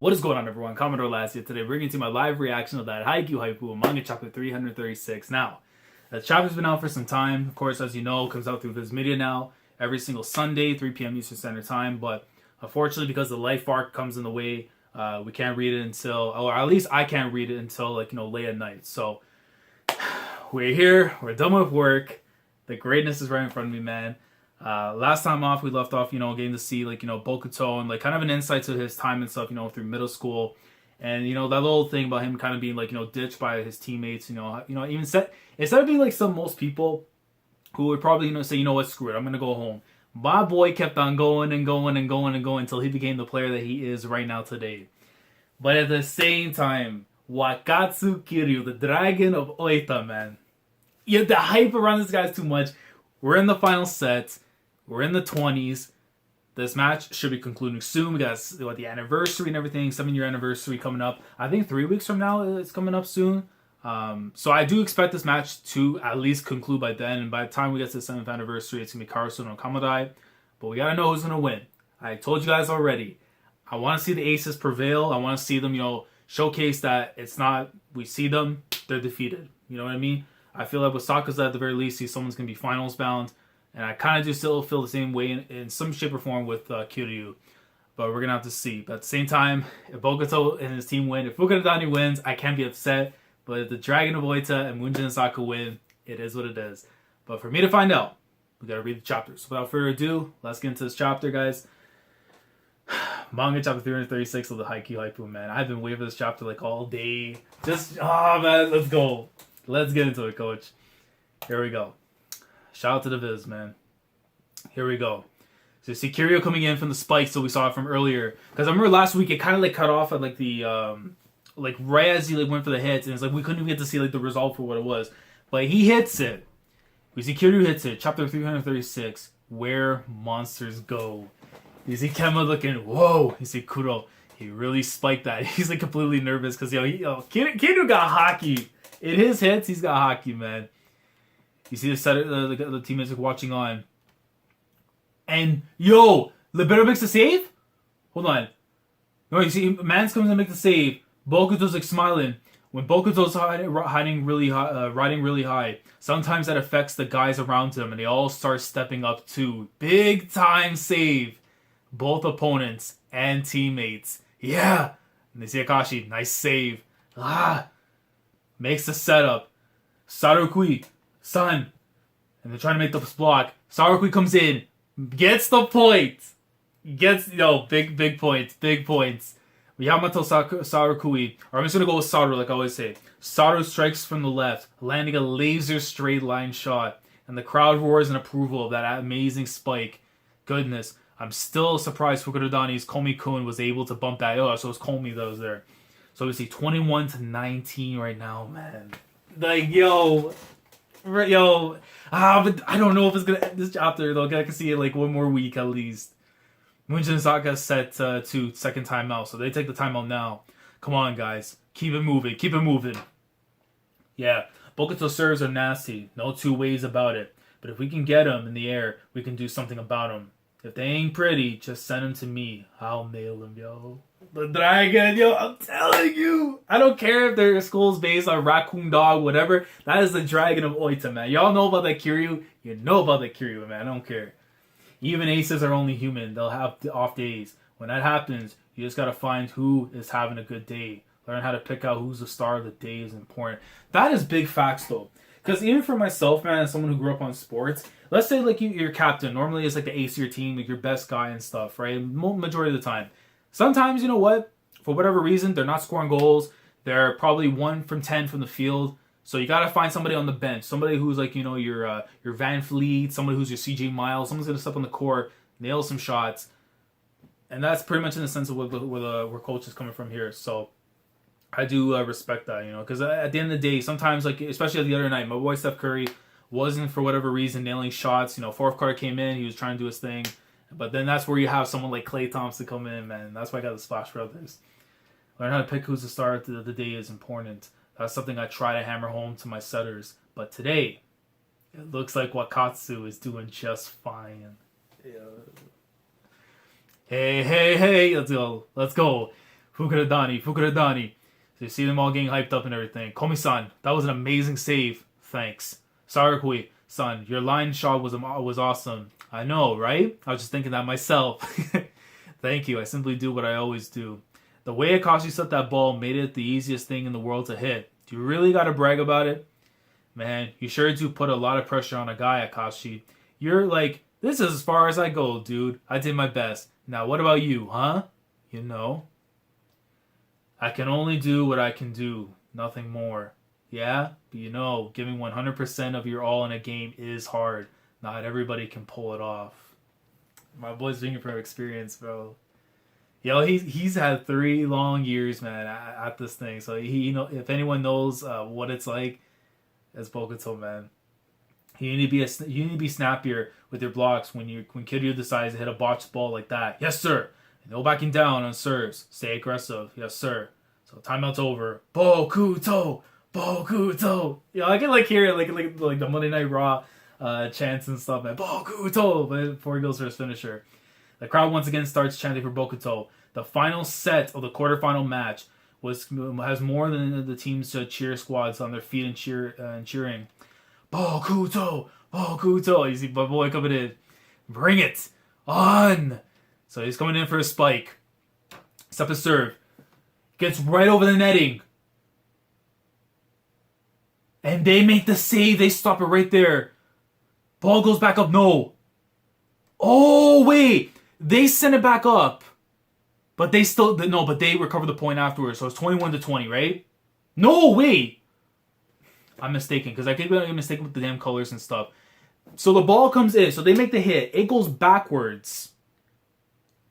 What is going on, everyone? Commodore Last here today, bringing to my live reaction of that Haikyu manga chapter 336. Now, the chapter's been out for some time. Of course, as you know, it comes out through Viz Media now every single Sunday, 3 p.m. Eastern Standard Time. But unfortunately, because the life arc comes in the way, we can't read it until, or at least I can't read it until late at night. So we're here. We're done with work. The greatness is right in front of me, man. Last time off, we left off, getting to see, Bokuto and, kind of an insight to his time and stuff, through middle school. And, that little thing about him kind of being, ditched by his teammates, even instead of being, most people who would probably, say, what, screw it, I'm going to go home. My boy kept on going and going and going and going until he became the player that he is right now today. But at the same time, Wakatsu Kiryu, the dragon of Oita, man. Yeah, the hype around this guy's too much. We're in the final set. We're in the 20s. This match should be concluding soon. We got the anniversary and everything, 7-year anniversary coming up. I think 3 weeks from now it's coming up soon. So I do expect this match to at least conclude by then. And by the time we get to the 7th anniversary, it's going to be Karasu and Kamadai. But we got to know who's going to win. I told you guys already. I want to see the aces prevail. I want to see them, showcase that it's not, we see them, they're defeated. You know what I mean? I feel like with Sakaza, at the very least, someone's going to be finals bound. And I kind of do still feel the same way in some shape or form with Kiryu. But we're going to have to see. But at the same time, if Bokuto and his team win, if Fukurodani wins, I can't be upset. But if the Dragon of Oita and Mujinazaka win, it is what it is. But for me to find out, we got to read the chapters. So without further ado, let's get into this chapter, guys. Manga chapter 336 of the Haikyu, man. I've been waiting for this chapter all day. Man, let's go. Let's get into it, coach. Here we go. Shout out to the Viz, man. Here we go. So you see Kiryu coming in from the spikes that we saw from earlier. Because I remember last week it kind of cut off at the right as he went for the hits, and it's we couldn't even get to see the result for what it was. But he hits it. We see Kiryu hits it. Chapter 336. Where monsters go. You see Kema looking, whoa. You see Kuro. He really spiked that. He's completely nervous because Kiryu got hockey. In his hits, he's got hockey, man. You see the teammates watching on. And, Libero makes the save? Hold on. No, you see, Mans comes and makes the save. Bokuto's smiling. When Bokuto's riding really high, sometimes that affects the guys around him, and they all start stepping up too. Big time save. Both opponents and teammates. Yeah. And they see Akaashi. Nice save. Makes the setup. Sarukui. Son. And they're trying to make the block. Sarukui comes in. Gets the point. Gets, big points. Big points. Yamato Sarukui. Or I'm just going to go with Saru like I always say. Saru strikes from the left, landing a laser straight line shot. And the crowd roars in approval of that amazing spike. Goodness. I'm still surprised Fukurodani's Komi-kun was able to bump that. Oh, so it's Komi that was there. So we see 21-19 right now, man. But I don't know if it's gonna end this chapter though. I can see it one more week at least. Mujinazaka set to second timeout, so they take the timeout now. Come on, guys, keep it moving, keep it moving. Yeah, Bokuto serves are nasty, no two ways about it. But if we can get them in the air, we can do something about them. If they ain't pretty, just send them to me. I'll nail them, yo. The dragon, I'm telling you. I don't care if their school's based on Raccoon Dog, whatever. That is the dragon of Oita, man. Y'all know about that Kiryu? You know about that Kiryu, man. I don't care. Even aces are only human. They'll have off days. When that happens, you just gotta find who is having a good day. Learn how to pick out who's the star of the day is important. That is big facts, though. Because even for myself, man, as someone who grew up on sports, let's say your captain normally is the ace of your team, your best guy and stuff, right? Majority of the time. Sometimes, you know what? For whatever reason, they're not scoring goals. They're probably 1 from 10 from the field. So you gotta find somebody on the bench, somebody who's your Van Fleet, somebody who's your CJ Miles. Someone's gonna step on the court, nail some shots, and that's pretty much in the sense of where coach is coming from here. So I do respect that, because at the end of the day, sometimes especially the other night, my boy Steph Curry wasn't for whatever reason nailing shots. Fourth quarter came in, he was trying to do his thing. But then that's where you have someone like Klay Thompson come in, man. That's why I got the Splash Brothers. Learn how to pick who's the star of the day is important. That's something I try to hammer home to my setters. But today, it looks like Wakatsu is doing just fine. Yeah. Hey, let's go. Fukurodani. So you see them all getting hyped up and everything. Komi-san, that was an amazing save. Thanks. Sarakui-san, your line shot was awesome. I know, right? I was just thinking that myself. Thank you. I simply do what I always do. The way Akaashi set that ball made it the easiest thing in the world to hit. Do you really gotta brag about it? Man, you sure do put a lot of pressure on a guy, Akaashi. You're like, this is as far as I go, dude. I did my best. Now what about you, huh? You know? I can only do what I can do. Nothing more. Yeah? But you know, giving 100% of your all in a game is hard. Not everybody can pull it off. My boy's speaking from experience, bro. Yo, he's had 3 long years, man, at this thing. So he, if anyone knows what it's like, it's Bokuto, man. You need to be snappier with your blocks when Kiryu decides to hit a botched ball like that. Yes, sir. No backing down on serves. Stay aggressive. Yes, sir. So timeout's over. Bokuto. I can hear it like the Monday Night Raw chants and stuff, man. Bokuto, but before he goes for his finisher. The crowd once again starts chanting for Bokuto. The final set of the quarterfinal match has more than the team's cheer squads on their feet and cheering. Bokuto. You see my boy coming in. Bring it on. So he's coming in for a spike. Step a serve. Gets right over the netting. And they make the save. They stop it right there. Ball goes back up. No. Oh, wait. They send it back up. But they recover the point afterwards. So it's 21-20, right? No, wait. I'm mistaken. Because I keep getting mistaken with the damn colors and stuff. So the ball comes in. So they make the hit. It goes backwards.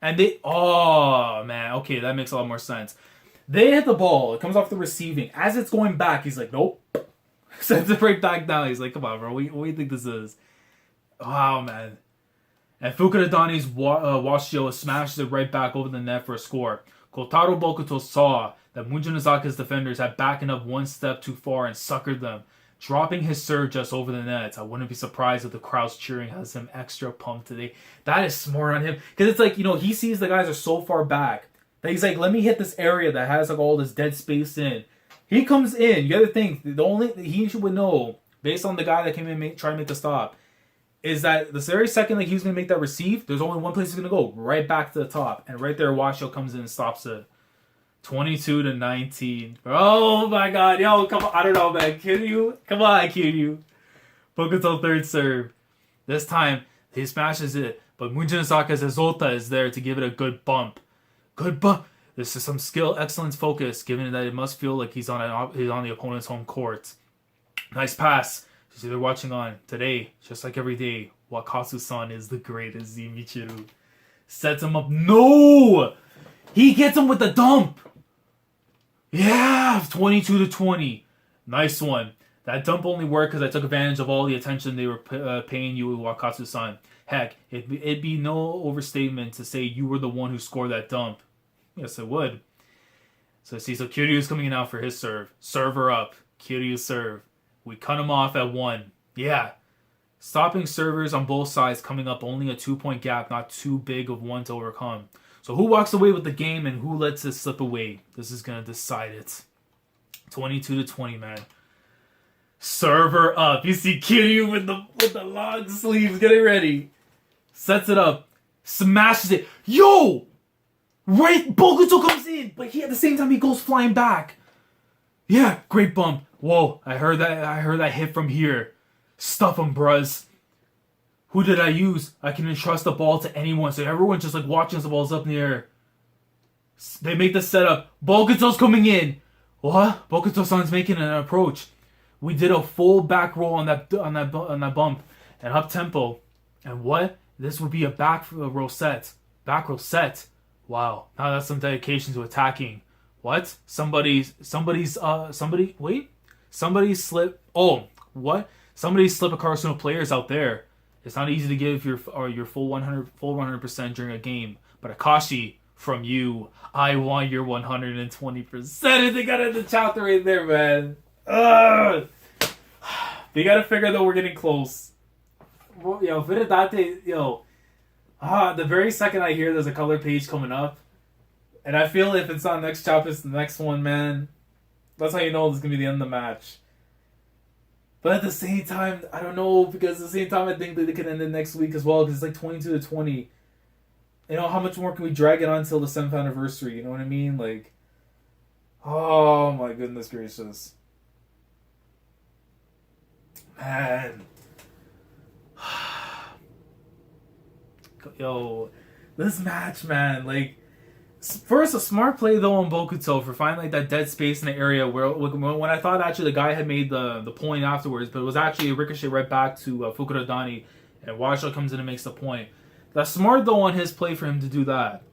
And oh, man. Okay, that makes a lot more sense. They hit the ball. It comes off the receiving. As it's going back, he's like, nope. Sends it right back down. He's like, come on, bro. What do you think this is? Wow, man. And Fukurodani's Washio smashes it right back over the net for a score. Kotaro Bokuto saw that Mujinazaka's defenders had backing up one step too far and suckered them, dropping his serve just over the net. I wouldn't be surprised if the crowd's cheering has him extra pumped today. That is smart on him. Because it's like, he sees the guys are so far back that he's like, let me hit this area that has like all this dead space in. He comes in. You gotta think, the only he would know, based on the guy that came in trying to make the stop, is that the very second he was going to make that receive, there's only one place he's going to go, right back to the top. And right there, Washo comes in and stops it. 22-19. Oh my god, yo, come on. I don't know, man. Kiryu? Come on, Kiryu. Bokuto third serve. This time, he smashes it, but Mujinazaka's Azota is there to give it a good bump. Good bump. This is some skill, excellence, focus, given that it must feel like he's on the opponent's home court. Nice pass. So they're watching on today, just like every day. Wakatsu-san is the greatest. Michiru sets him up. No, he gets him with the dump. Yeah, 22-20. Nice one. That dump only worked because I took advantage of all the attention they were paying you with Wakatsu-san. Heck, it'd be no overstatement to say you were the one who scored that dump. Yes, it would. So Kiryu's coming in now for his serve. Server up. Kiryu serve. We cut him off at 1. Yeah. Stopping servers on both sides coming up only a 2-point gap, not too big of one to overcome. So who walks away with the game and who lets it slip away? This is going to decide it. 22-20, man. Server up. You see Kiryu with the long sleeves getting ready. Sets it up. Smashes it. Yo! Right, Bokuto comes in, but at the same time he goes flying back. Yeah, great bump. Whoa, I heard that hit from here. Stuff him, bruz. Who did I use? I can entrust the ball to anyone, so everyone's just watching the balls up in the air. They make the setup. Bokuto's coming in. What? Bokuto-san's making an approach. We did a full back roll on that bump and up tempo. And what? This would be a back row set. Back row set. Wow. Now that's some dedication to attacking. What? Somebody slip. Oh, what? Somebody slip a Karasuno players out there. It's not easy to give your full 100% during a game. But Akaashi, from you, I want your 120%. I think I got the chapter right there, man. Ugh. You gotta figure though we're getting close. Yo, Viridate, yo. The very second I hear there's a color page coming up, And I feel if it's not next chapter, it's the next one, man. That's how you know it's going to be the end of the match. But at the same time, I don't know, because at the same time, I think that they could end it next week as well, because it's like 22-20. You know, how much more can we drag it on until the 7th anniversary? You know what I mean? Like, oh my goodness gracious. Man. Yo, this match, man, like, first, a smart play, though, on Bokuto for finding, like, that dead space in the area where, when I thought, actually, the guy had made the point afterwards, but it was actually a ricochet right back to Fukurodani, and Washo comes in and makes the point. That's smart, though, on his play for him to do that.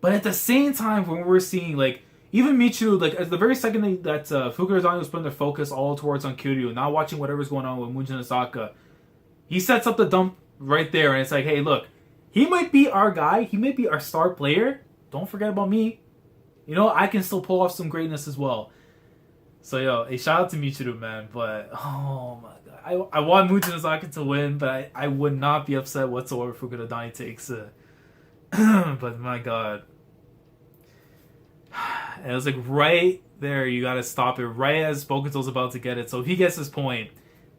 But at the same time, when we're seeing, like, even Michiru, like, at the very second that Fukurodani was putting their focus all towards on Kiryu, not watching whatever's going on with Mujinazaka, he sets up the dump right there, and it's like, hey, look, he might be our guy, he might be our star player, don't forget about me. You know, I can still pull off some greatness as well. So, yo, a shout out to Michiru, man. But, oh my god. I want Mujinazaka to win, but I would not be upset whatsoever if Fukurodani takes it. But, my god. And it was like right there, you gotta stop it. Right as Bokuto's about to get it. So, if he gets his point,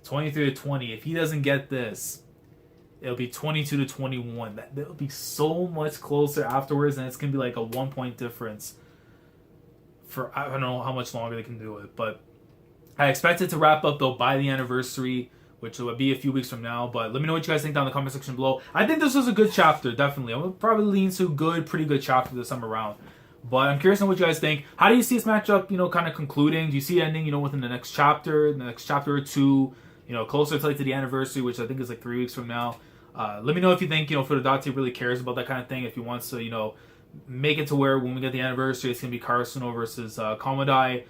23-20. If he doesn't get this, it'll be 22-21. That'll be so much closer afterwards, and it's gonna be like a 1 point difference. For I don't know how much longer they can do it, but I expect it to wrap up though by the anniversary, which will be a few weeks from now. But let me know what you guys think down in the comment section below. I think this was a good chapter, definitely. I'm gonna probably lean to pretty good chapter this time around. But I'm curious on what you guys think. How do you see this matchup, you know, kind of concluding? Do you see it ending, you know, within the next chapter or two, you know, closer to like to the anniversary, which I think is like 3 weeks from now? Let me know if you think, you know, Fukurodani really cares about that kind of thing. If he wants to, you know, make it to where when we get the anniversary, it's going to be Karasuno versus Komodai.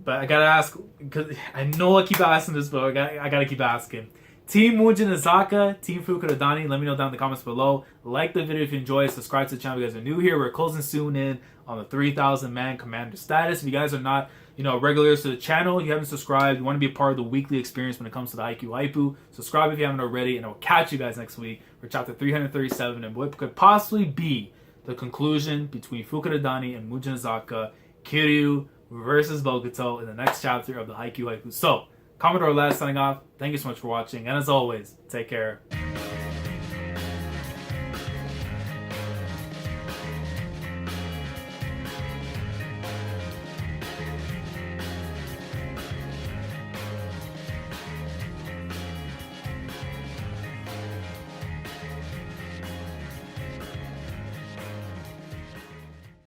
But I got to ask, because I know I keep asking this, but I got to keep asking. Team Mujinazaka, Team Fukurodani, let me know down in the comments below. Like the video if you enjoy it. Subscribe to the channel if you guys are new here. We're closing soon in on the 3,000 man commander status. If you guys are not, you know, regulars to the channel, you haven't subscribed, you want to be a part of the weekly experience when it comes to the Haikyu Haipu, subscribe if you haven't already, and I will catch you guys next week for chapter 337 and what could possibly be the conclusion between Fukurodani and Mujinazaka, Kiryu versus Bokuto in the next chapter of the Haikyu Haipu. So, comment or last signing off. Thank you so much for watching, and as always, take care.